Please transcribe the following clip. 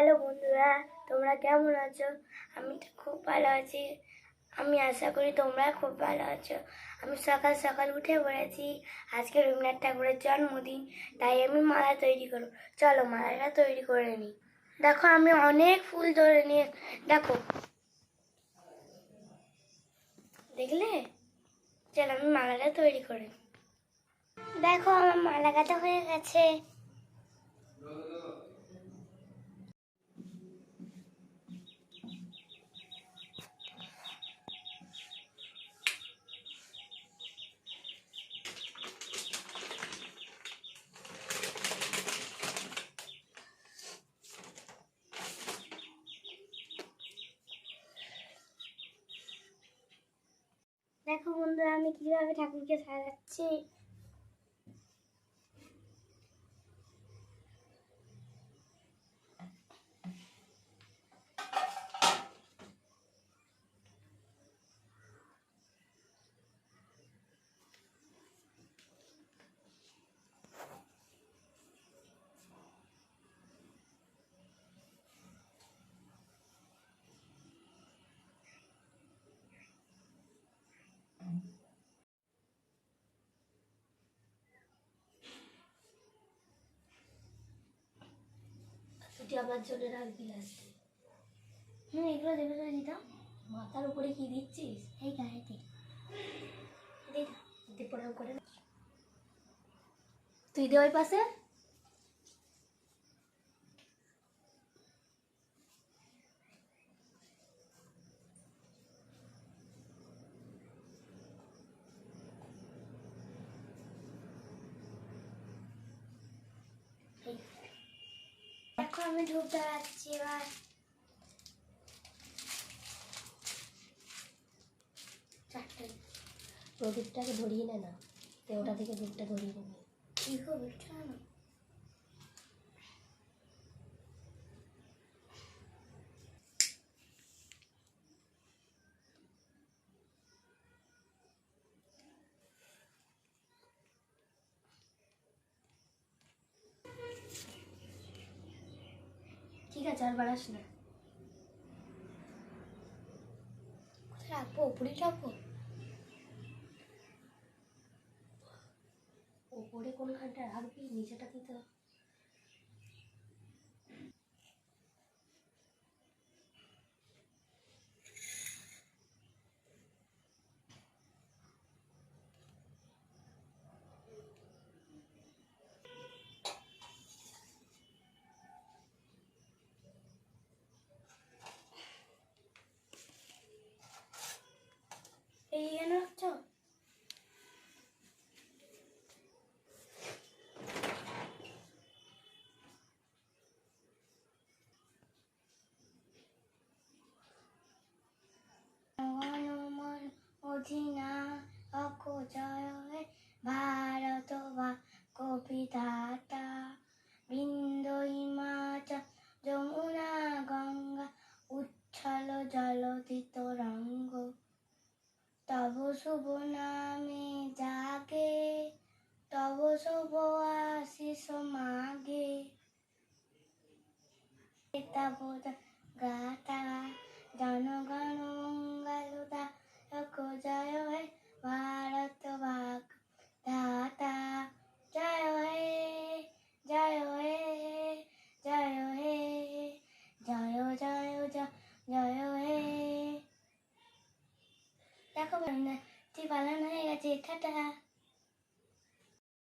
Hello বন্ধুরা, তোমরা কেমন আছো? আমি তো খুব ভালো আছি। আমি আশা করি তোমরা খুব ভালো আছো। আমি সকাল সকাল উঠে পড়েছি। আজকে রবীন্দ্রনাথ ঠাকুরের জন্মদিন, তাই আমি মালা তৈরি করব। চলো মালাটা তৈরি করে নিই। দেখো আমি অনেক ফুল ধরে নিয়ে, দেখো দেখলে? চলো আমি মালাটা তৈরি করে নিই। দেখো আমার মালা গাঁথা হয়ে গেছে। দেখো বন্ধুরা আমি কিভাবে ঠাকুরকে সাজাচ্ছি। তুই আমার জন্য রাখবি লাস্টে। এগুলো দেবে তো দিতাম। মাথার উপরে কি দিচ্ছিস? এই গাড়িতে দিদি প্রণাম করে তুই দে ওই পাশে। দেখো আমি ধূপ জ্বালাচ্ছি এবার। চারটে প্রদীপটাকে ধরিয়ে নে না, ওটা থেকে ধূপটা ধরিয়ে নেবে। কি করবো না? ঠিক আছে, আর বাড়াস না। কোথায় রাখবো? উপরে রাখবো? ওপরে কোনখানটা রাখবি, নিচেটা দিতে। এইখানে রাখছো? অধীনা অকজয় ভারত বা কবিদাতা বিন্দু হিমাচল যমুনা গঙ্গা উচ্ছল জলধিত রঙ্গ তব শুভ নামে জাগে তব শুভ আশিস মাগে তব গাতা জনগণ মঙ্গলদা জয় হে ভারত ভাগ দাতা জয় হে জয় হে জয় হে জয় জয় জয় জয় হে। দেখো তুই পালন হয়ে গেছে। টাটা।